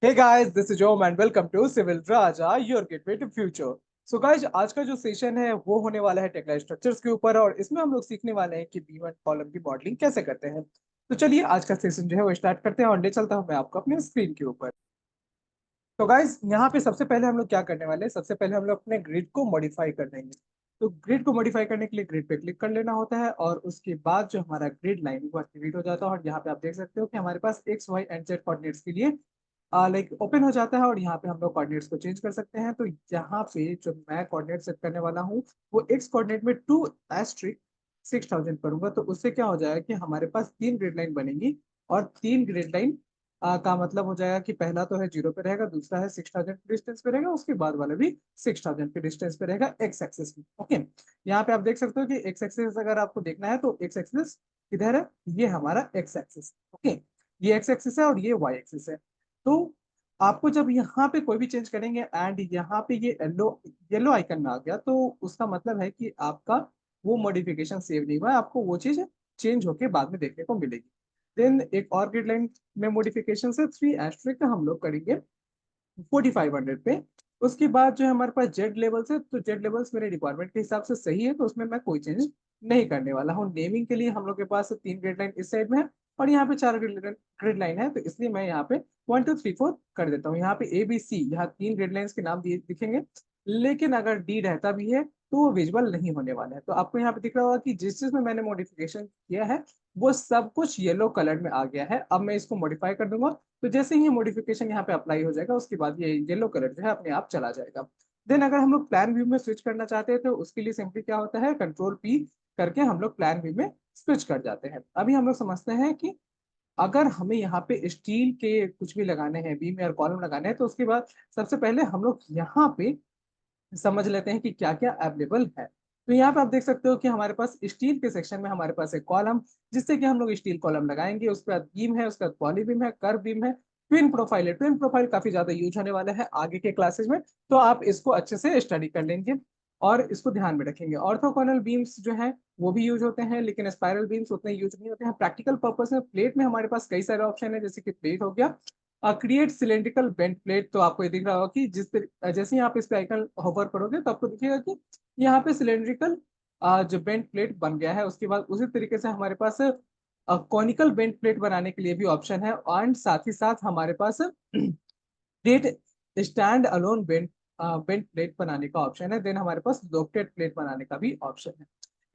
Hey guys, this is Om and welcome to Civil Raja, your gateway to future. So guys, आज का जो session है वो होने वाला है टेक्निकल स्ट्रक्चर्स के ऊपर और इसमें हम लोग सीखने वाले हैं कि बीम एंड कॉलम की मॉडलिंग कैसे करते हैं। तो चलिए आज का सेशन जो है वो स्टार्ट करते हैं और ले चलता हूं मैं आपको अपने स्क्रीन के ऊपर। तो गाइज यहाँ पे सबसे पहले हम लोग क्या करने वाले हैं, सबसे पहले हम लोग अपने ग्रिड को मॉडिफाई कर देंगे। तो ग्रिड को मॉडिफाई करने के लिए ग्रिड पे क्लिक कर लेना होता है और उसके बाद जो हमारा ग्रिड लाइन वो एक्टिवेट हो जाता है और यहाँ पे आप देख सकते हो कि हमारे पास x y and z coordinates के लिए लाइक ओपन हो जाता है और यहाँ पे हम लोग कोऑर्डिनेट्स को चेंज कर सकते हैं। तो यहाँ पे जो मैं कोऑर्डिनेट सेट करने वाला हूँ वो एक्स कोऑर्डिनेट में 2*6000 करूंगा। तो उससे क्या हो जाएगा कि हमारे पास तीन ग्रिड लाइन बनेंगी और तीन ग्रिड लाइन का मतलब हो जाएगा कि पहला तो है 0 पे रहेगा, दूसरा है 6000 के डिस्टेंस पे रहेगा, उसके बाद वाला भी 6000 के डिस्टेंस पे रहेगा एक्स एक्सिस में। ओके, यहाँ पे आप देख सकते हो कि एक्स एक्सिस अगर आपको देखना है तो एक्स एक्सिस किधर है, ये हमारा एक्स एक्सिस। ओके, ये एक्स एक्सिस है और ये वाई एक्सिस है। तो आपको जब यहाँ पे कोई भी चेंज करेंगे एंड यहाँ पे ये येलो येलो आइकन में आ गया तो उसका मतलब है कि आपका वो मॉडिफिकेशन सेव नहीं हुआ है, आपको वो चीज चेंज होके बाद में देखने को मिलेगी। देन एक और ग्रिड लाइन में मॉडिफिकेशन से 3* हम लोग करेंगे 4500 पे। उसके बाद जो है हमारे पास जेड लेवल्स है, तो जेड लेवल्स मेरे रिक्वायरमेंट के हिसाब से सही है तो उसमें मैं कोई चेंज नहीं करने वाला हूँ। नेमिंग के लिए हम लोग के पास तीन ग्रिड लाइन इस साइड में है और यहाँ पे चार ग्रिड लाइन है, तो इसलिए मैं यहाँ पे 1 2 3 4 कर देता हूँ। यहाँ पे ए बी सी यहाँ तीन ग्रिड लाइंस के नाम दिखेंगे, लेकिन अगर डी रहता भी है तो वो विजुअल नहीं होने वाला है। तो आपको यहाँ पे दिख रहा होगा कि जिस चीज में मैंने मॉडिफिकेशन किया है वो सब कुछ येलो कलर में आ गया है। अब मैं इसको मॉडिफाई कर दूंगा तो जैसे ही मॉडिफिकेशन यहाँ पे अप्लाई हो जाएगा उसके बाद ये येलो कलर जो है अपने आप चला जाएगा। देन अगर हम लोग प्लान व्यू में स्विच करना चाहते हैं तो उसके लिए सिंपली क्या होता है, कंट्रोल P करके हम लोग प्लान व्यू में स्विच कर जाते हैं। अभी हम लोग समझते हैं कि अगर हमें यहाँ पे स्टील के कुछ भी लगाने हैं, बीम या कॉलम लगाने हैं, तो उसके बाद सबसे पहले हम लोग यहाँ पे समझ लेते हैं कि क्या क्या अवेलेबल है। तो यहाँ पे आप देख सकते हो कि हमारे पास स्टील के सेक्शन में हमारे पास एक कॉलम जिससे कि हम लोग स्टील कॉलम लगाएंगे, उसके बाद बीम है, उसके बाद पॉली बीम है, कर्व बीम है, ट्विन प्रोफाइल है। ट्विन प्रोफाइल काफी ज्यादा यूज होने वाला है आगे के क्लासेस में, तो आप इसको अच्छे से स्टडी कर लेंगे और इसको ध्यान में रखेंगे। ऑर्थोगोनल बीम्स जो है वो भी यूज होते हैं लेकिन स्पाइरल बीम्स उतने यूज नहीं होते हैं प्रैक्टिकल पर्पस में। प्लेट में हमारे पास कई सारे ऑप्शन है, जैसे कि प्लेट हो गया, क्रिएट सिलेंड्रिकल बेंट प्लेट। तो आपको ये दिख रहा होगा कि जैसे ही आप इस पे आइकन होवर करोगे तो आपको दिखेगा कि यहाँ पे सिलेंड्रिकल जो बेंट प्लेट बन गया है। उसके बाद उसी तरीके से हमारे पास कॉनिकल बेंट प्लेट बनाने के लिए भी ऑप्शन है एंड साथ ही साथ हमारे पास plate stand alone bent bent plate बनाने का ऑप्शन है। देन हमारे पास लोफ्टेड प्लेट बनाने का भी ऑप्शन है।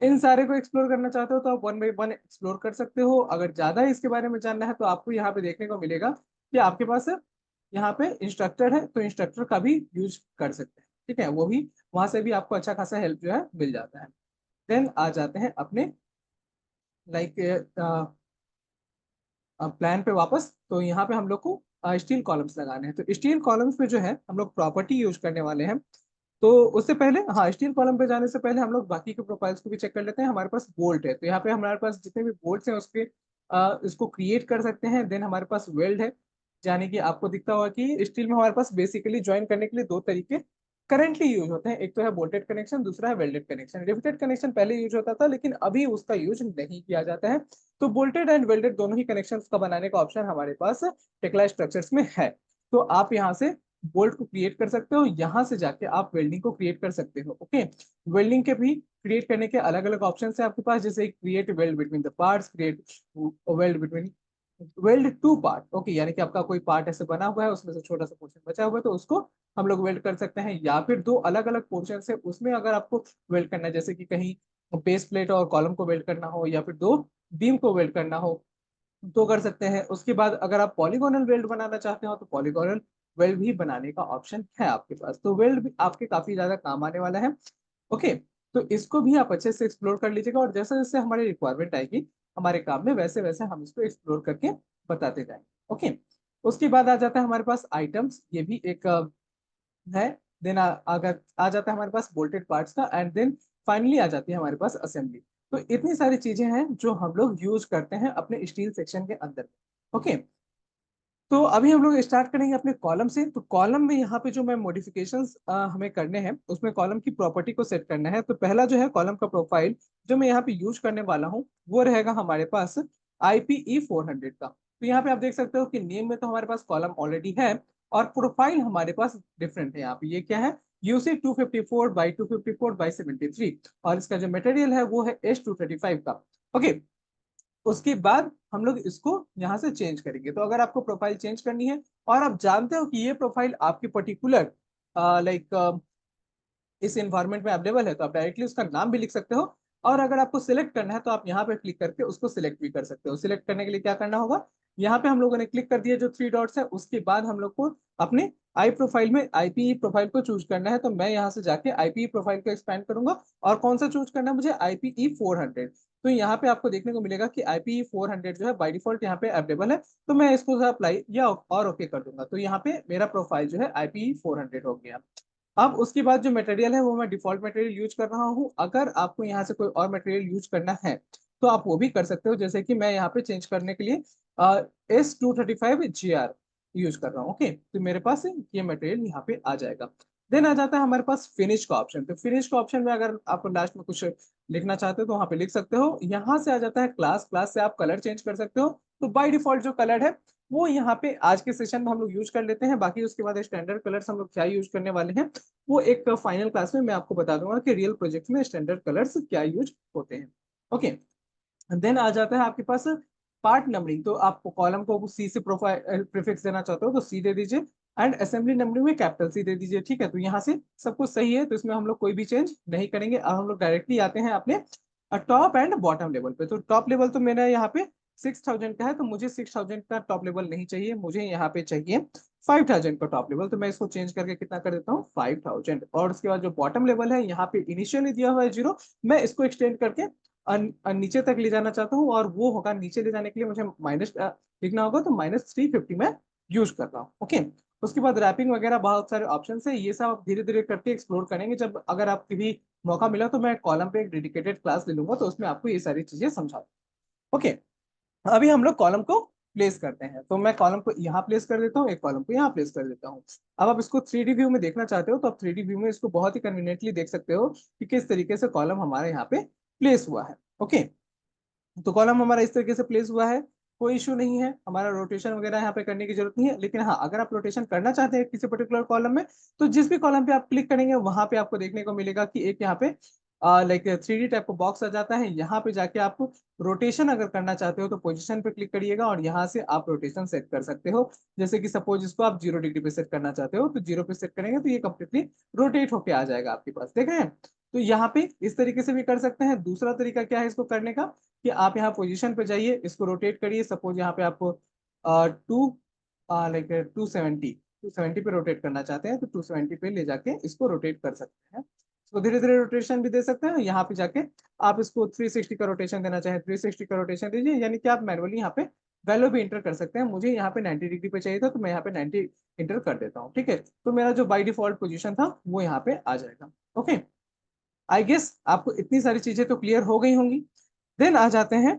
इन सारे को एक्सप्लोर करना चाहते हो तो आप 1 बाय 1 एक्सप्लोर कर सकते हो। अगर ज्यादा इसके बारे में जानना है तो आपको यहाँ पे देखने को मिलेगा कि आपके पास यहाँ पे इंस्ट्रक्टर है, तो इंस्ट्रक्टर का भी यूज कर सकते हैं। ठीक है, वो भी वहां से भी आपको अच्छा खासा हेल्प जो है मिल जाता है। देन आ जाते हैं अपने लाइक प्लान पे वापस। तो यहाँ पे हम लोग को स्टील कॉलम्स लगाने हैं, तो स्टील कॉलम्स पे जो है हम लोग प्रॉपर्टी यूज करने वाले हैं। तो उससे पहले, हाँ, स्टील कॉलम पे जाने से पहले हम लोग बाकी के प्रोफाइल्स को भी चेक कर लेते हैं। हमारे पास बोल्ट है तो यहाँ पे हमारे पास जितने भी बोल्ट्स हैं उसके इसको क्रिएट कर सकते हैं। देन हमारे पास वेल्ड है, यानी कि आपको दिखता होगा कि स्टील में हमारे पास बेसिकली ज्वाइन करने के लिए दो तरीके करंटली यूज होते हैं, एक तो है बोल्टेड कनेक्शन, दूसरा है वेल्डेड कनेक्शन। रिवेटेड कनेक्शन पहले यूज होता था लेकिन अभी उसका यूज नहीं किया जाता है। तो बोल्टेड एंड वेल्डेड दोनों ही कनेक्शंस का बनाने का ऑप्शन हमारे पास टेक्ला स्ट्रक्चर्स में है। तो आप यहाँ से बोल्ट को क्रिएट कर सकते हो, यहाँ से जाके आप वेल्डिंग को क्रिएट कर सकते हो। ओके, वेल्डिंग के भी क्रिएट करने के अलग अलग ऑप्शन है आपके पास, जैसे create weld between the parts, create weld between weld two part. Okay, यानी कि आपका कोई पार्ट ऐसे बना हुआ है उसमें से छोटा सा पोर्शन बचा हुआ है तो उसको हम लोग वेल्ड कर सकते हैं, या फिर दो अलग अलग पोर्शन है उसमें अगर आपको वेल्ड करना है, जैसे कि कहीं बेस प्लेट और कॉलम को वेल्ड करना हो या फिर दो बीम को वेल्ड करना हो तो कर सकते हैं। उसके बाद अगर आप पॉलीगोनल वेल्ड बनाना चाहते हो तो पॉलीगोनल वेल्ड भी बनाने का ऑप्शन है आपके पास। तो वेल्ड भी आपके काफी ज्यादा काम आने वाला है। ओके, तो इसको भी आप अच्छे से एक्सप्लोर कर लीजिएगा और जैसे जैसे हमारी रिक्वायरमेंट आएगी हमारे काम में वैसे वैसे हम इसको एक्सप्लोर करके बताते जाएंगे। ओके, उसके बाद आ जाता है हमारे पास आइटम्स, ये भी एक है। देन अगर आ जाता है हमारे पास बोल्टेड पार्ट्स का एंड देन फाइनली आ जाती है हमारे पास असेंबली। तो इतनी सारी चीजें हैं जो हम लोग यूज करते हैं अपने स्टील सेक्शन के अंदर। ओके, तो अभी हम लोग स्टार्ट करेंगे अपने कॉलम से। तो कॉलम में यहाँ पे जो मैं मॉडिफिकेशंस हमें करने हैं उसमें कॉलम की प्रॉपर्टी को सेट करना है। तो पहला जो है कॉलम का प्रोफाइल जो मैं यहाँ पे यूज करने वाला हूँ वो रहेगा हमारे पास IPE 400 का। तो यहाँ पे आप देख सकते हो कि नेम में तो हमारे पास कॉलम ऑलरेडी है और प्रोफाइल हमारे पास डिफरेंट है। यहाँ पे ये क्या है, यूसी 254 by 254 by 73, और इसका जो मटेरियल है वो है H235 का। ओके, उसके बाद हम लोग इसको यहाँ से चेंज करेंगे। तो अगर आपको प्रोफाइल चेंज करनी है और आप जानते हो कि ये प्रोफाइल आपकी पर्टिकुलर लाइक इस इन्वायरमेंट में अवेलेबल है, तो आप डायरेक्टली उसका नाम भी लिख सकते हो। और अगर आपको सिलेक्ट करना है तो आप यहाँ पे क्लिक करके उसको सिलेक्ट भी कर सकते हो। सिलेक्ट करने के लिए क्या करना होगा, यहाँ पे हम लोगों ने क्लिक कर दिया जो 3 डॉट्स है, उसके बाद हम लोग को अपने आई प्रोफाइल में आईपीई प्रोफाइल को चूज करना है। तो मैं यहाँ से जाके आईपीई प्रोफाइल को एक्सपैंड करूंगा, और कौन सा चूज करना है मुझे, IPE400। तो यहाँ पे आपको देखने को मिलेगा कि IPE400 जो है बाय डिफॉल्ट यहाँ पे अवेलेबल है। तो मैं इसको अप्लाई या और ओके कर दूंगा। तो यहाँ पे मेरा प्रोफाइल जो है IPE400 हो गया। अब उसके बाद जो मटेरियल है वो मैं डिफॉल्ट मटेरियल यूज कर रहा हूँ। अगर आपको यहाँ से कोई और मटेरियल यूज करना है तो आप वो भी कर सकते हो, जैसे कि मैं यहाँ पे चेंज करने के लिए S235GR यूज कर रहा हूँ। ओके, तो मेरे पास ये मटेरियल यहाँ पे आ जाएगा। देन आ जाता है हमारे पास फिनिश का ऑप्शन। तो फिनिश का ऑप्शन में अगर आप लास्ट में कुछ लिखना चाहते हो तो वहाँ पे लिख सकते हो। यहाँ से आ जाता है क्लास। क्लास से आप कलर चेंज कर सकते हो। तो बाय डिफॉल्ट जो कलर है वो यहाँ पे आज के सेशन में हम लोग यूज कर लेते हैं। बाकी उसके बाद स्टैंडर्ड कलर्स हम लोग क्या यूज करने वाले हैं वो एक फाइनल क्लास में मैं आपको बता दूंगा कि रियल प्रोजेक्ट में स्टैंडर्ड कलर्स क्या यूज होते हैं। ओके, देन आ जाता है आपके पास पार्ट नंबरिंग। तो आप कॉलम को सी से प्रोफाइल प्रीफिक्स देना चाहते हो तो सी दे दीजिए, एंड असेंबली नंबरिंग में कैपिटल सी दे दीजिए। ठीक है, तो यहाँ से सब कुछ सही है, तो इसमें हम लोग कोई भी चेंज नहीं करेंगे। अब हम लोग डायरेक्टली आते हैं अपने टॉप एंड बॉटम लेवल पे। तो टॉप लेवल तो मेरा यहाँ पे 6000 का है, तो मुझे 6000 का टॉप लेवल नहीं चाहिए, मुझे यहाँ पे चाहिए 5000 का टॉप लेवल। तो मैं इसको चेंज करके कितना कर देता हूँ, 5000। और उसके बाद जो बॉटम लेवल है यहाँ पे इनिशियली दिया हुआ है 0, मैं इसको एक्सटेंड करके नीचे तक ले जाना चाहता हूँ, और वो होगा नीचे ले जाने के लिए मुझे माइनस लिखना होगा। तो -350 मैं यूज कर रहा हूँ। ओके, उसके बाद रैपिंग वगैरह बहुत सारे ऑप्शन है, ये सब आप धीरे धीरे करके एक्सप्लोर करेंगे। जब अगर आप कभी मौका मिला तो मैं कॉलम पे एक डेडिकेटेड क्लास ले लूंगा, तो उसमें आपको ये सारी चीजें समझा। ओके, अभी हम लोग कॉलम को प्लेस करते हैं। तो मैं कॉलम को यहाँ प्लेस कर देता हूँ, एक कॉलम को यहाँ प्लेस कर देता हूँ। अब आप इसको 3D व्यू में देखना चाहते हो तो आप 3D व्यू में इसको बहुत ही कन्वीनियंटली देख सकते हो कि किस तरीके से कॉलम हमारे यहाँ पे प्लेस हुआ है। ओके, तो कॉलम हमारा इस तरीके से प्लेस हुआ है, कोई इशू नहीं है। हमारा रोटेशन वगैरह यहाँ पे करने की जरूरत नहीं है। लेकिन हाँ, अगर आप रोटेशन करना चाहते हैं किसी पर्टिकुलर कॉलम में, तो जिस भी कॉलम पे आप क्लिक करेंगे वहां पे आपको देखने को मिलेगा कि एक यहाँ पे लाइक 3D टाइप का बॉक्स आ जाता है। यहाँ पे जाके आप रोटेशन अगर करना चाहते हो तो पोजिशन पे क्लिक करिएगा, और यहाँ से आप रोटेशन सेट कर सकते हो। जैसे कि सपोज इसको आप 0 डिग्री पे सेट करना चाहते हो, तो 0 पे सेट करेंगे तो ये कम्प्लीटली रोटेट होके आ जाएगा आपके पास, देख रहे हैं। तो यहाँ पे इस तरीके से भी कर सकते हैं। दूसरा तरीका क्या है इसको करने का, कि आप यहाँ पोजीशन पे जाइए, इसको रोटेट करिए। सपोज यहाँ पे आपको टू लाइक 270 पे रोटेट करना चाहते हैं, तो 270 पे ले जाके इसको रोटेट कर सकते हैं। इसको धीरे धीरे रोटेशन भी दे सकते हैं। यहाँ पे जाके आप इसको 360 का रोटेशन देना चाहें 360 का रोटेशन दीजिए, यानी कि आप मैनुअली यहाँ पे वैल्यू भी इंटर कर सकते हैं। मुझे यहाँ पे 90 डिग्री पे चाहिए था, तो मैं यहाँ पे 90 इंटर कर देता हूँ। ठीक है, तो मेरा जो बाई डिफॉल्ट पोजिशन था वो यहाँ पे आ जाएगा। ओके, आई गेस आपको इतनी सारी चीजें तो क्लियर हो गई होंगी। देन आ जाते हैं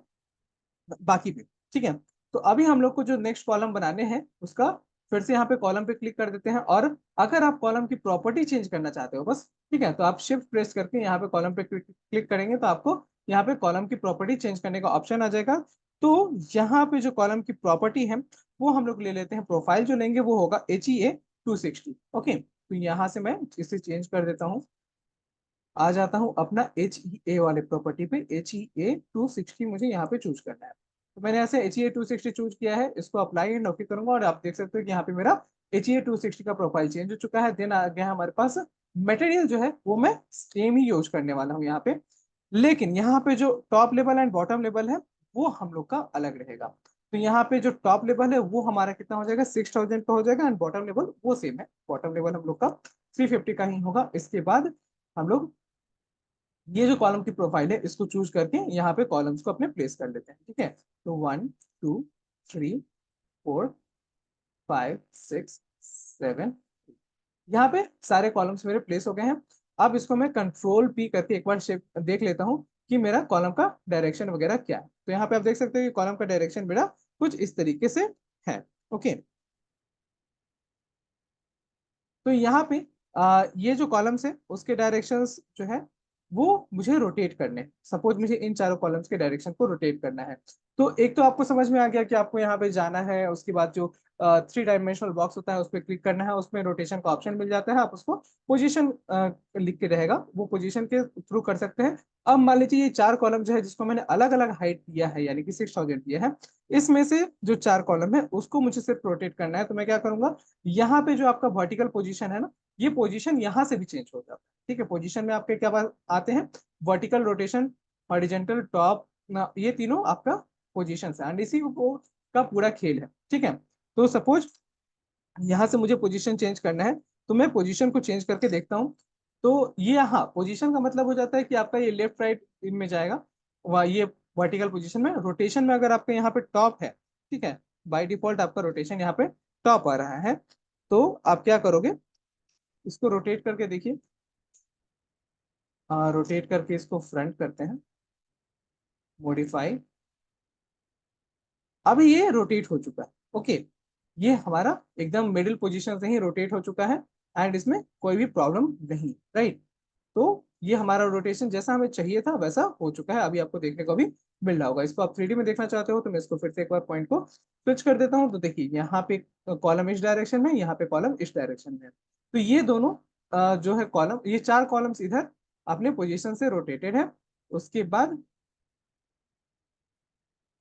बाकी पे। ठीक है, तो अभी हम लोग को जो नेक्स्ट कॉलम बनाने हैं उसका फिर से यहाँ पे कॉलम पे क्लिक कर देते हैं। और अगर आप कॉलम की प्रॉपर्टी चेंज करना चाहते हो बस, ठीक है, तो आप शिफ्ट प्रेस करके यहाँ पे कॉलम पे क्लिक करेंगे तो आपको यहाँ पे कॉलम की प्रॉपर्टी चेंज करने का ऑप्शन आ जाएगा। तो यहाँ पे जो कॉलम की प्रॉपर्टी है वो हम लोग ले लेते हैं, प्रोफाइल जो लेंगे वो होगा HEA260। ओके, तो यहाँ से मैं इसे चेंज कर देता हूँ, आ जाता हूँ अपना HEA वाले प्रॉपर्टी पे। HEA260 मुझे यहाँ पे चूज करना है। तो मैंने ऐसे HEA260 चूज किया है, इसको अप्लाई एंड ओके करूंगा, और आप देख सकते हो कि यहाँ पे मेरा HEA260 का प्रोफाइल चेंज हो चुका है। देन आ गया हमारे पास मटेरियल जो है वो मैं सेम ही यूज करने वाला हूँ यहाँ पे। लेकिन यहाँ पे जो top level and bottom level है वो हम लोग का अलग रहेगा। तो यहाँ पे जो टॉप लेवल है वो हमारा कितना हो जाएगा, 6000 का हो जाएगा, एंड बॉटम लेवल वो सेम है, बॉटम लेवल हम लोग का 350 का ही होगा। इसके बाद हम लोग ये जो कॉलम की प्रोफाइल है इसको चूज करके यहाँ पे कॉलम्स को अपने प्लेस कर लेते हैं। ठीक है, तो 1 2 3 4 5 6 7, यहाँ पे सारे कॉलम्स मेरे प्लेस हो गए हैं। अब इसको मैं कंट्रोल P करके एक बार शेप देख लेता हूँ कि मेरा कॉलम का डायरेक्शन वगैरह क्या है। तो यहाँ पे आप देख सकते हो कि कॉलम का डायरेक्शन मेरा कुछ इस तरीके से है। ओके, तो यहाँ पे ये जो कॉलम्स है उसके डायरेक्शंस जो है वो मुझे रोटेट करने हैं। सपोज मुझे इन चारों कॉलम्स के डायरेक्शन को रोटेट करना है, तो एक तो आपको समझ में आ गया कि आपको यहाँ पे जाना है, उसके बाद जो 3 डायमेंशनल बॉक्स होता है उस पर क्लिक करना है, उसमें रोटेशन का ऑप्शन मिल जाता है, आप उसको पोजीशन लिख के रहेगा वो पोजीशन के थ्रू कर सकते हैं। अब मान लीजिए ये 4 कॉलम जो है जिसको मैंने अलग अलग हाइट दिया है यानी कि 6000 दिया है, इसमें से जो 4 कॉलम है उसको मुझे सिर्फ रोटेट करना है। तो मैं क्या करूंगा, यहाँ पे जो आपका वर्टिकल पोजीशन है ना, ये पोजीशन यहाँ से भी चेंज हो जाता है। ठीक है, पोजीशन में आपके क्या बात आते हैं, वर्टिकल, रोटेशन, हॉरिजॉन्टल, टॉप, ये तीनों आपका पोजीशन है, एंड इसी को का पूरा खेल है। ठीक है, तो सपोज यहाँ से मुझे पोजीशन चेंज करना है, तो मैं पोजीशन को चेंज करके देखता हूँ। तो ये, हाँ, पोजीशन का मतलब हो जाता है कि आपका ये लेफ्ट राइट में जाएगा, वह ये वर्टिकल पोजीशन में। रोटेशन में अगर आपका यहाँ पे टॉप है, ठीक है, बाय डिफॉल्ट आपका रोटेशन यहाँ पे टॉप आ रहा है, तो आप क्या करोगे, इसको रोटेट करके देखिए, रोटेट करके इसको फ्रंट करते हैं, मॉडिफाई। अब ये रोटेट हो चुका है। ओके, ये हमारा एकदम मिडिल पोजीशन से ही रोटेट हो चुका है, एंड इसमें कोई भी प्रॉब्लम नहीं, राइट। तो ये हमारा रोटेशन जैसा हमें चाहिए था वैसा हो चुका है, अभी आपको देखने को भी मिल रहा होगा। इसको आप 3D में देखना चाहते हो तो मैं इसको फिर से एक बार पॉइंट को स्विच कर देता हूँ। तो देखिए यहाँ पे कॉलम इस डायरेक्शन में, यहाँ पे कॉलम इस डायरेक्शन में, तो ये दोनों जो है कॉलम, ये 4 कॉलम्स इधर अपने पोजीशन से रोटेटेड है। उसके बाद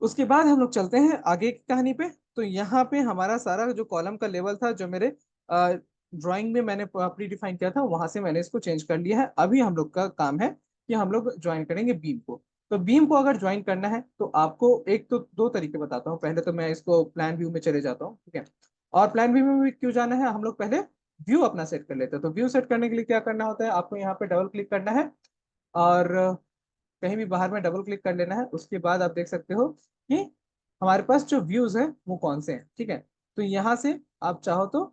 उसके बाद हम लोग चलते हैं आगे की कहानी पे। तो यहाँ पे हमारा सारा जो कॉलम का लेवल था, जो मेरे ड्राइंग में मैंने प्री डिफाइन किया था, वहां से मैंने इसको चेंज कर लिया है। अभी हम लोग का काम है कि हम लोग ज्वाइन करेंगे बीम को। तो बीम को अगर ज्वाइन करना है तो आपको एक तो दो तरीके बताता हूँ। पहले तो मैं इसको प्लान व्यू में चले जाता हूँ, ठीक है। और प्लान व्यू में भी क्यों जाना है, हम लोग पहले व्यू अपना सेट कर लेते हैं। तो व्यू सेट करने के लिए क्या करना होता है, आपको यहाँ पे डबल क्लिक करना है, और कहीं भी बाहर में डबल क्लिक कर लेना है। उसके बाद आप देख सकते हो कि हमारे पास जो व्यूज हैं वो कौन से हैं, ठीक है। तो यहाँ से आप चाहो तो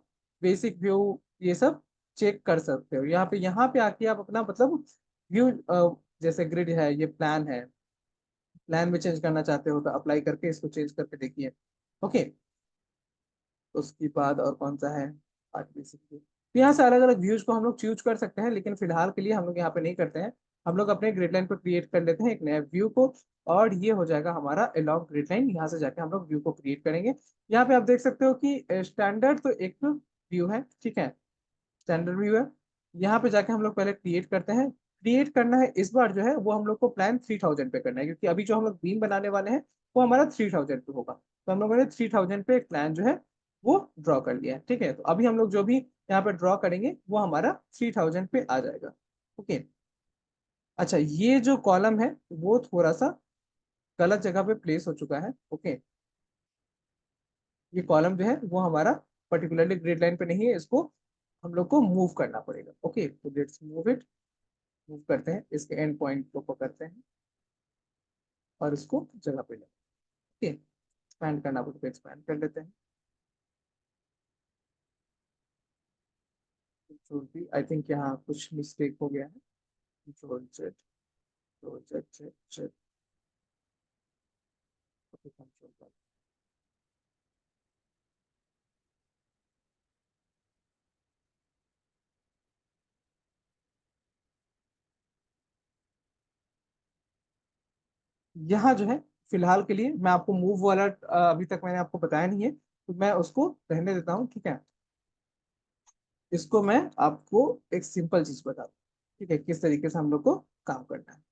बेसिक व्यू ये सब चेक कर सकते हो। यहाँ पे आके आप अपना मतलब व्यू, जैसे ग्रिड है, ये प्लान है, प्लान में चेंज करना चाहते हो तो अप्लाई करके इसको चेंज करके देखिए। ओके, उसके बाद और कौन सा है, आर्टिफिशियल व्यू। तो यहाँ से अलग अलग व्यूज को हम लोग चूज कर सकते हैं, लेकिन फिलहाल के लिए हम लोग यहाँ पे नहीं करते हैं। हम लोग अपने ग्रिड लाइन पर क्रिएट कर लेते हैं एक नया व्यू को, और ये हो जाएगा हमारा अलॉन्ग ग्रिड लाइन। यहाँ से जाके हम लोग व्यू को क्रिएट करेंगे। यहाँ पे आप देख सकते हो कि स्टैंडर्ड तो एक व्यू है, ठीक है, स्टैंडर्ड व्यू है। यहाँ पे जाके हम लोग पहले क्रिएट करते हैं। क्रिएट करना है इस बार जो है वो हम लोग को प्लान 3000 पे करना है, क्योंकि अभी जो हम लोग बीम बनाने वाले हैं वो हमारा 3000 पे होगा। तो हम लोगों ने 3000 पे एक प्लान जो है वो ड्रॉ कर लिया है, ठीक है। तो अभी हम लोग जो भी यहाँ पे ड्रॉ करेंगे वो हमारा 3000 पे आ जाएगा। ओके, अच्छा, ये जो कॉलम है वो थोड़ा सा गलत जगह पे प्लेस हो चुका है। ओके, ये कॉलम जो है वो हमारा पर्टिकुलरली ग्रिड लाइन पे नहीं है, इसको हम लोग को मूव करना पड़ेगा। ओके, तो लेट्स मूव इट। मूव करते हैं, इसके एंड पॉइंट को पकड़ते हैं और इसको जगह पे लेते हैं। ओके, एक्सपैंड करना पड़ेगा, एक्सपैंड कर लेते हैं। कंट्रोल भी, आई थिंक यहाँ कुछ मिस्टेक हो गया है। Control Z, control Z Z Z, control. यहाँ जो है फिलहाल के लिए मैं आपको मूव वाला अभी तक मैंने आपको बताया नहीं है, तो मैं उसको रहने देता हूँ, ठीक है। इसको मैं आपको एक सिंपल चीज बता दूँ, ठीक है, किस तरीके से हम लोग को काम करना है।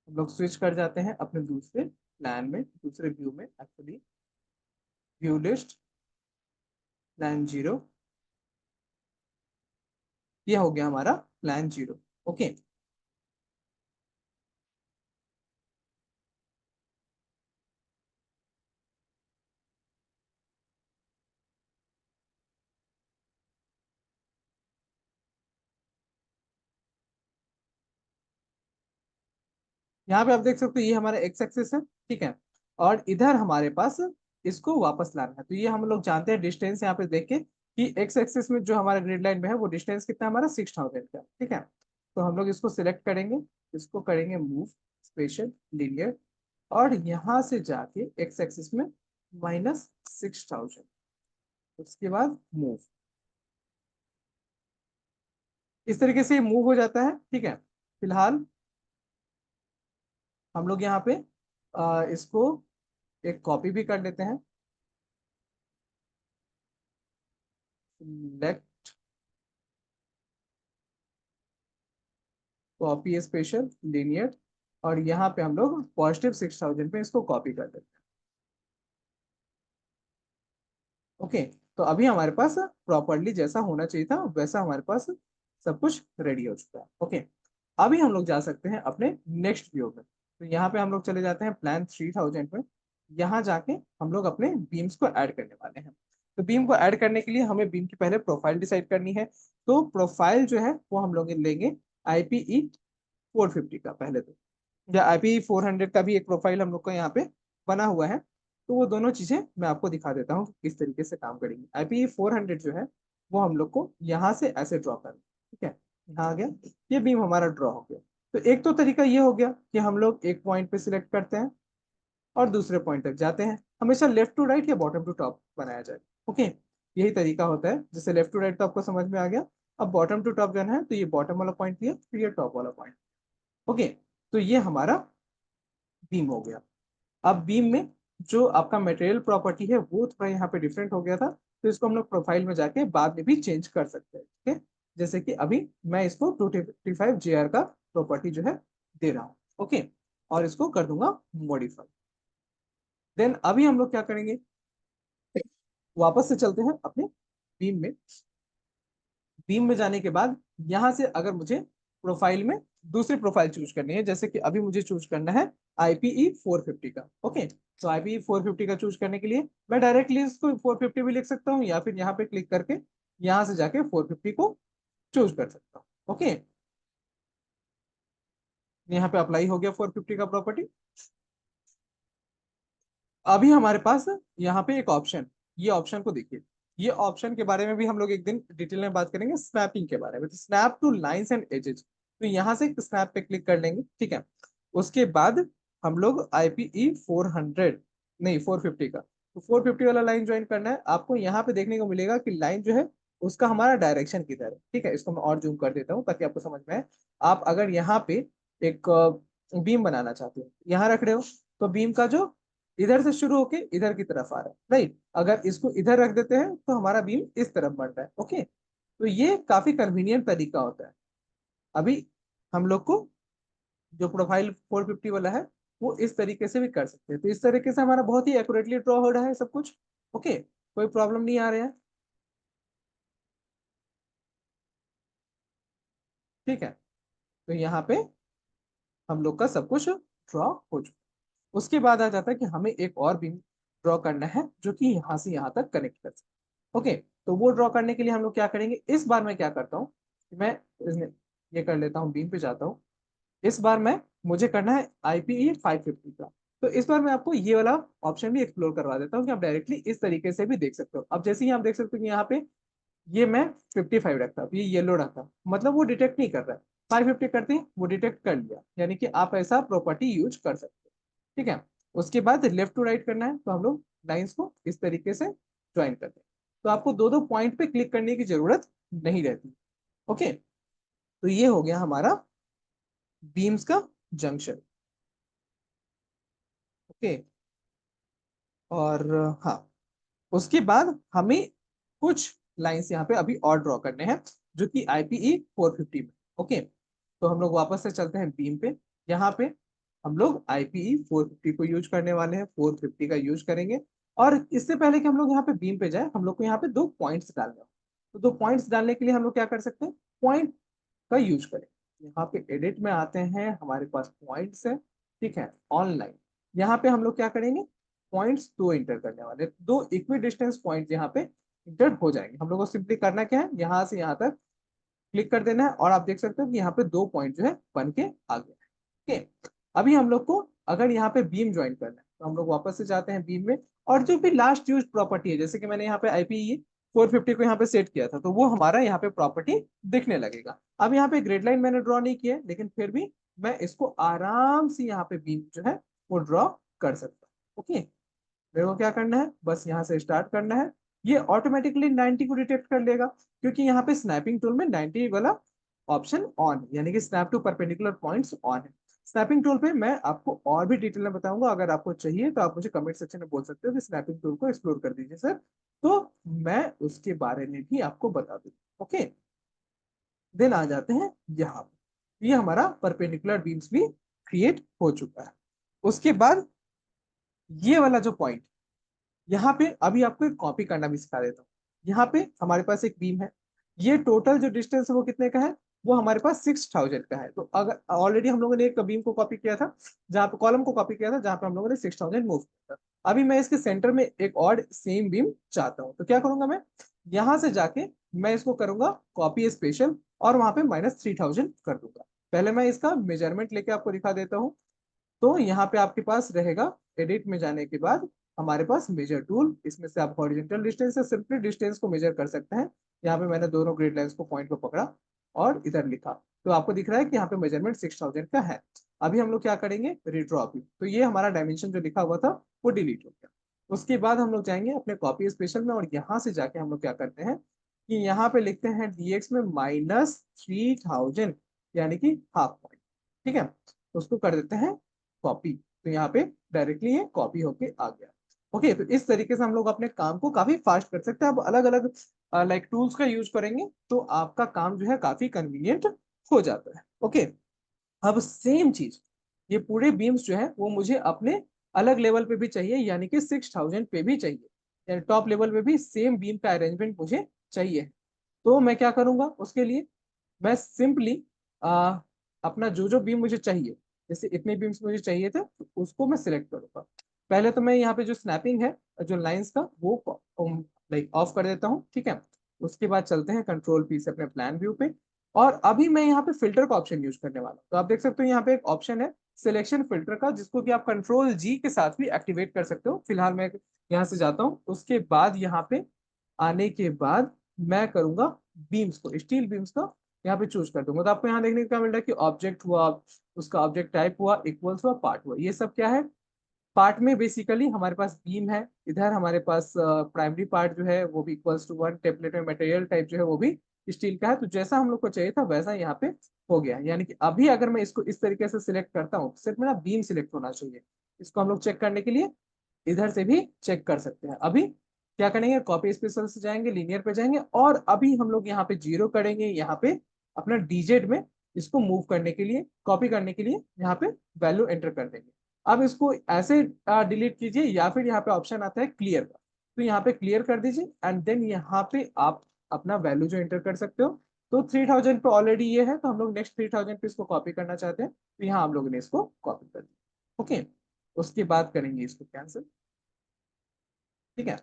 हम लोग स्विच कर जाते हैं अपने दूसरे प्लान में, दूसरे व्यू में, actually view list, plan zero. ये हो गया हमारा प्लान जीरो। ओके, यहाँ पे आप देख सकते हो ये हमारा एक्स एक्सिस है, ठीक है। और इधर हमारे पास इसको वापस लाना है। तो ये हम लोग जानते हैं डिस्टेंस यहाँ पे देख के कि एक्स एक्सिस में जो हमारा ग्रिड लाइन में है वो डिस्टेंस कितना है हमारा, 6000 का, ठीक है। तो हम लोग इसको सिलेक्ट करेंगे, इसको करेंगे मूव, स्पेशल, लीनियर, और यहाँ से जाके एक्स एक्सिस में -6000, उसके बाद मूव। इस तरीके से मूव हो जाता है, ठीक है। फिलहाल हम लोग यहाँ पे इसको एक कॉपी भी कर लेते हैं। लेफ्ट कॉपी स्पेशल लीनियर, और यहाँ पे हम लोग +6000 पे इसको कॉपी कर देते हैं। ओके, तो अभी हमारे पास प्रॉपरली जैसा होना चाहिए था वैसा हमारे पास सब कुछ रेडी हो चुका है। ओके, अभी हम लोग जा सकते हैं अपने नेक्स्ट व्यू में। तो यहाँ पे हम लोग चले जाते हैं प्लान 3000 में। यहाँ जाके हम लोग अपने बीम्स को ऐड करने वाले हैं। तो बीम को ऐड करने के लिए हमें बीम की पहले प्रोफाइल डिसाइड करनी है। तो प्रोफाइल जो है वो हम लोग लेंगे IPE 450 का पहले तो, या IP400 का भी एक प्रोफाइल हम लोग का यहाँ पे बना हुआ है। तो वो दोनों चीजें मैं आपको दिखा देता हूँ कि किस तरीके से काम करेंगी। IP400 जो है वो हम लोग को यहाँ से ऐसे ड्रॉ करना है। ठीक है, यहाँ आ गया, ये बीम हमारा ड्रॉ हो गया। तो एक तो तरीका ये हो गया कि हम लोग एक पॉइंट पे सिलेक्ट करते हैं और दूसरे पॉइंट तक जाते हैं। हमेशा लेफ्ट टू राइट या बॉटम टू टॉप बनाया जाए। ओके, यही तरीका होता है। जैसे लेफ्ट टू राइट तो आपको समझ में आ गया। अब बॉटम टू टॉप जाना है तो ये बॉटम वाला पॉइंट लिया, फिर ये टॉप वाला पॉइंट। ओके, तो ये हमारा बीम हो गया। अब बीम में जो आपका मटेरियल प्रॉपर्टी है वो थोड़ा यहाँ पे डिफरेंट हो गया था, तो इसको हम लोग प्रोफाइल में जाके बाद में भी चेंज कर सकते हैं। ठीक है, जैसे कि अभी मैं इसको 255 JR का प्रॉपर्टी जो है दे रहा हूँ। ओके, और इसको कर दूंगा मॉडिफाई। देन अभी हम लोग क्या करेंगे, वापस से चलते हैं अपने बीम में। बीम में जाने के बाद यहाँ से अगर मुझे प्रोफाइल में दूसरी प्रोफाइल चूज करनी है, जैसे कि अभी मुझे चूज करना है IPE450 का। ओके, तो IPE450 का चूज करने के लिए मैं डायरेक्टली इसको 450 भी लिख सकता हूँ, या फिर यहाँ पे क्लिक करके यहाँ से जाके 450 को चूज कर सकता हूँ। ओके, यहाँ पे अप्लाई हो गया 450 का प्रॉपर्टी। अभी हमारे पास यहाँ पे एक ऑप्शन, ये ऑप्शन को देखिए। ये ऑप्शन के बारे में भी हम लोग एक दिन डिटेल में बात करेंगे, स्नैपिंग के बारे में। तो snap to lines and edges, तो यहाँ से स्नैप पे क्लिक कर लेंगे। ठीक है, उसके बाद हम लोग IPE400 नहीं 450 का, तो 450 वाला लाइन ज्वाइन करना है। आपको यहाँ पे देखने को मिलेगा कि लाइन जो है उसका हमारा डायरेक्शन किधर है। ठीक है, इसको मैं और जूम कर देता हूँ ताकि आपको समझ में आए। आप अगर यहाँ पे एक बीम बनाना चाहते हो, यहाँ रख रहे हो, तो बीम का जो इधर से शुरू होके इधर की तरफ आ रहा है, राइट। अगर इसको इधर रख देते हैं तो हमारा बीम इस तरफ बढ़ रहा है। ओके, तो ये काफी कन्वीनियंट तरीका होता है। अभी हम लोग को जो प्रोफाइल 450 वाला है वो इस तरीके से भी कर सकते हैं। तो इस तरीके से हमारा बहुत ही एक्यूरेटली ड्रॉ हो रहा है सब कुछ। ओके, कोई प्रॉब्लम नहीं आ रहा है। ठीक है, तो यहाँ पे हम लोग का सब कुछ ड्रॉ हो चुका है। उसके बाद आ जाता है कि हमें एक और बीम ड्रॉ करना है जो कि यहाँ से यहाँ तक कनेक्ट कर सके। ओके, तो वो ड्रॉ करने के लिए हम लोग क्या करेंगे, इस बार मैं क्या करता हूँ कि मैं ये कर लेता हूँ, बीम पे जाता हूँ। इस बार मैं मुझे करना है IPE550 का। तो इस बार मैं आपको ये वाला ऑप्शन भी एक्सप्लोर करवा देता हूँ कि आप डायरेक्टली इस तरीके से भी देख सकते हो। अब जैसे ही आप देख सकते हो कि यहाँ पे ये मैं 55 रखता, ये येलो रखता, मतलब वो डिटेक्ट नहीं कर रहा है। 550 करते हैं वो डिटेक्ट कर लिया, यानी कि आप ऐसा प्रॉपर्टी यूज कर सकते हो। ठीक है, उसके बाद लेफ्ट टू राइट करना है, तो हम लोग लाइंस को इस तरीके से ज्वाइन करते हैं। तो आपको दो दो पॉइंट पे क्लिक करने की जरूरत नहीं रहती। ओके, तो ये हो गया हमारा बीम्स का जंक्शन। ओके, और हाँ, उसके बाद हमें कुछ लाइंस यहाँ पे अभी और ड्रॉ करने हैं जो कि IPE450 में। ओके, तो हम लोग वापस से चलते हैं बीम पे। यहाँ पे हम लोग IPE450 को यूज करने वाले हैं, 450 का यूज करेंगे। और इससे पहले कि हम लोग यहाँ पे बीम पे जाए, हम लोग को यहाँ पे दो पॉइंट्स डालने हैं। तो दो पॉइंट्स डालने के लिए हम लोग क्या कर सकते हैं, पॉइंट का यूज करें। यहाँ पे एडिट में आते हैं, हमारे पास पॉइंट्स है। ठीक है, ऑनलाइन, यहाँ पे हम लोग क्या करेंगे, पॉइंट्स दो इंटर करने वाले, दो इक्वी डिस्टेंस पॉइंट यहाँ पे इंटर हो जाएंगे। हम लोग को सिंपली करना क्या है, यहाँ से यहाँ तक क्लिक कर देना है, और आप देख सकते हो कि यहाँ पे दो पॉइंट जो है बन के आ गया है। ठीक है, अभी हम लोग को अगर यहाँ पे बीम ज्वाइन करना है तो हम लोग वापस से जाते हैं बीम में, और जो भी लास्ट यूज प्रॉपर्टी है, जैसे कि मैंने यहाँ पे IPE450 को यहाँ पे सेट किया था, तो वो हमारा यहाँ पे प्रॉपर्टी दिखने लगेगा। अब यहाँ पे ग्रेड लाइन मैंने ड्रॉ नहीं किया है, लेकिन फिर भी मैं इसको आराम से यहाँ पे बीम जो है वो ड्रॉ कर सकता हूँ। ओके, मेरे को क्या करना है, बस यहाँ से स्टार्ट करना है। ये ऑटोमेटिकली 90 को डिटेक्ट कर लेगा, क्योंकि यहाँ पे स्नैपिंग टूल में 90 वाला ऑप्शन ऑन, यानी कि snap to perpendicular points on है। स्नैपिंग टूल पे मैं आपको और भी डिटेल में बताऊंगा, अगर आपको चाहिए तो आप मुझे कमेंट सेक्शन में बोल सकते हो कि स्नैपिंग टूल को एक्सप्लोर कर दीजिए सर, तो मैं उसके बारे में भी आपको बता दूंगा। ओके, देन आ जाते हैं यहाँ पे, ये हमारा परपेंडिकुलर बीम्स भी क्रिएट हो चुका है। उसके बाद ये वाला जो पॉइंट, यहाँ पे अभी आपको एक कॉपी करना भी सिखा देता हूँ। यहाँ पे हमारे पास एक बीम है, ये टोटल जो डिस्टेंस है वो कितने का है, वो हमारे पास 6000 का है। तो अगर ऑलरेडी हम लोगों ने एक बीम को कॉपी किया था, जहाँ पे कॉलम को कॉपी किया था, जहाँ पे हम लोगों ने 6000 मूव किया था। अभी मैं इसके सेंटर में एक और सेम बीम चाहता हूँ, तो क्या करूंगा मैं, यहाँ से जाके मैं इसको करूंगा कॉपी स्पेशल और वहां पे -3000 कर दूंगा। पहले मैं इसका मेजरमेंट लेके आपको दिखा देता हूँ। तो यहाँ पे आपके पास रहेगा, एडिट में जाने के बाद हमारे पास मेजर टूल, इसमें से आप हॉरिजॉन्टल डिस्टेंस या सिंपली डिस्टेंस को मेजर कर सकते हैं। यहाँ पे मैंने दोनों ग्रिड लाइंस को पॉइंट को पकड़ा और इधर लिखा, तो आपको दिख रहा है कि यहाँ पे मेजरमेंट 6000 का है। अभी हम लोग क्या करेंगे, रिड्रॉ भी, तो ये हमारा डायमेंशन जो लिखा हुआ था वो डिलीट हो गया। उसके बाद हम लोग जाएंगे अपने कॉपी स्पेशल में और यहाँ से जाके हम लोग क्या करते हैं कि यहाँ पे लिखते हैं dx में -3000, यानी कि हाफ पॉइंट। ठीक है, तो उसको कर देते हैं कॉपी, तो यहाँ पे डायरेक्टली ये कॉपी होके आ गया। ओके, तो इस तरीके से हम लोग अपने काम को काफी फास्ट कर सकते हैं। अब अलग अलग लाइक टूल्स का यूज करेंगे तो आपका काम जो है काफी कन्वीनियंट हो जाता है। ओके, अब सेम चीज, ये पूरे बीम्स जो है वो मुझे अपने अलग लेवल पे भी चाहिए, यानी कि 6000 पे भी चाहिए, यानी टॉप लेवल पे भी सेम बीम का अरेंजमेंट मुझे चाहिए। तो मैं क्या करूंगा उसके लिए, मैं सिंपली अपना जो जो बीम मुझे चाहिए, जैसे इतने बीम्स मुझे चाहिए थे तो उसको मैं सिलेक्ट करूंगा। पहले तो मैं यहाँ पे जो स्नैपिंग है, जो लाइंस का, वो लाइक ऑफ कर देता हूँ। ठीक है, उसके बाद चलते हैं कंट्रोल पी से अपने प्लान व्यू पे, और अभी मैं यहाँ पे फिल्टर का ऑप्शन यूज करने वाला हूँ। तो आप देख सकते हो यहाँ पे एक ऑप्शन है सिलेक्शन फिल्टर का, जिसको कि आप कंट्रोल जी के साथ भी एक्टिवेट कर सकते हो। फिलहाल मैं यहाँ से जाता हूँ, उसके बाद यहाँ पे आने के बाद मैं करूंगा बीम्स को, स्टील बीम्स का यहाँ पे चूज कर दूंगा। तो आपको यहाँ देखने को क्या मिल रहा है कि ऑब्जेक्ट हुआ, उसका ऑब्जेक्ट टाइप हुआ, इक्वल्स हुआ, पार्ट हुआ, ये सब क्या है, पार्ट में बेसिकली हमारे पास बीम है, इधर हमारे पास प्राइमरी पार्ट जो है वो भी इक्वल्स टू 1, टेम्पलेट में मटेरियल टाइप जो है वो भी स्टील का है। तो जैसा हम लोग को चाहिए था वैसा यहाँ पे हो गया, यानी कि अभी अगर मैं इसको इस तरीके से सिलेक्ट करता हूँ, सिर्फ मेरा बीम सिलेक्ट होना चाहिए। इसको हम लोग चेक करने के लिए इधर से भी चेक कर सकते हैं। अभी क्या करेंगे, कॉपी स्पेशल से जाएंगे, लीनियर पे जाएंगे, और अभी हम लोग यहाँ पे 0 करेंगे, यहाँ पे अपना डीजेड में इसको मूव करने के लिए, कॉपी करने के लिए यहाँ पे वैल्यू एंटर कर देंगे। अब इसको ऐसे डिलीट कीजिए, या फिर यहाँ पे ऑप्शन आता है क्लियर का, तो यहाँ पे क्लियर कर दीजिए एंड देन यहाँ पे आप अपना वैल्यू जो एंटर कर सकते हो। तो 3000 पे ऑलरेडी ये है, तो हम लोग नेक्स्ट 3000 पे इसको कॉपी करना चाहते हैं, तो यहाँ हम लोगों ने इसको कॉपी कर दिया। ओके, उसके बाद करेंगे इसको कैंसिल। ठीक है,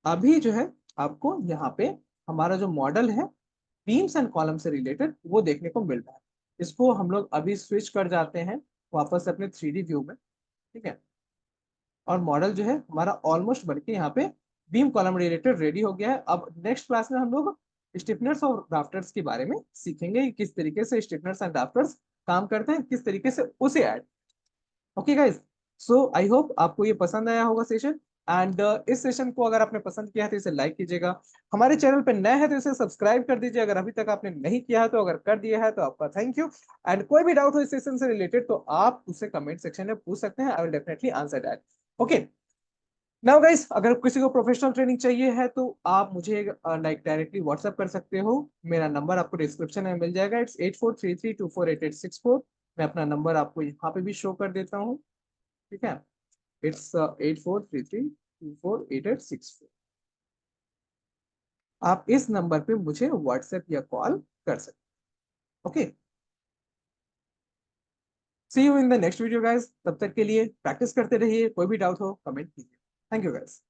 अभी जो है आपको यहाँ पे हमारा जो मॉडल है बीम्स एंड कॉलम से रिलेटेड वो देखने को मिल रहा है। इसको हम लोग अभी स्विच कर जाते हैं वापस अपने 3D व्यू में। ठीक है, और मॉडल जो है हमारा ऑलमोस्ट बनके यहाँ पे बीम कॉलम रिलेटेड रेडी हो गया है। अब नेक्स्ट क्लास में हम लोग स्टिफनर्स और ड्राफ्टर्स के बारे में सीखेंगे कि किस तरीके से स्टिफनर्स एंड ड्राफ्टर्स काम करते हैं, किस तरीके से उसे add. Okay guys, so I hope आपको ये पसंद आया होगा सेशन। एंड इस सेशन को अगर आपने पसंद किया है तो इसे लाइक कीजिएगा, हमारे चैनल पे नए हैं तो इसे सब्सक्राइब कर दीजिए अगर अभी तक आपने नहीं किया है, तो अगर कर दिया है तो आपका थैंक यू। एंड कोई भी डाउट हो इस सेशन से रिलेटेड तो आप उसे कमेंट सेक्शन में पूछ सकते हैं, I will definitely answer that. Okay, now guys, अगर किसी को प्रोफेशनल ट्रेनिंग चाहिए है तो आप मुझे लाइक डायरेक्टली व्हाट्सएप कर सकते हो। मेरा नंबर आपको डिस्क्रिप्शन में मिल जाएगा, इट्स 8433248864। मैं अपना नंबर आपको यहाँ पे भी शो कर देता हूँ। ठीक है, इट्स 8433248864। आप इस नंबर पे मुझे व्हाट्सएप या कॉल कर सकते हैं। Okay, see you in the next video guys, तब तक के लिए प्रैक्टिस करते रहिए, कोई भी डाउट हो कमेंट कीजिए। Thank you guys.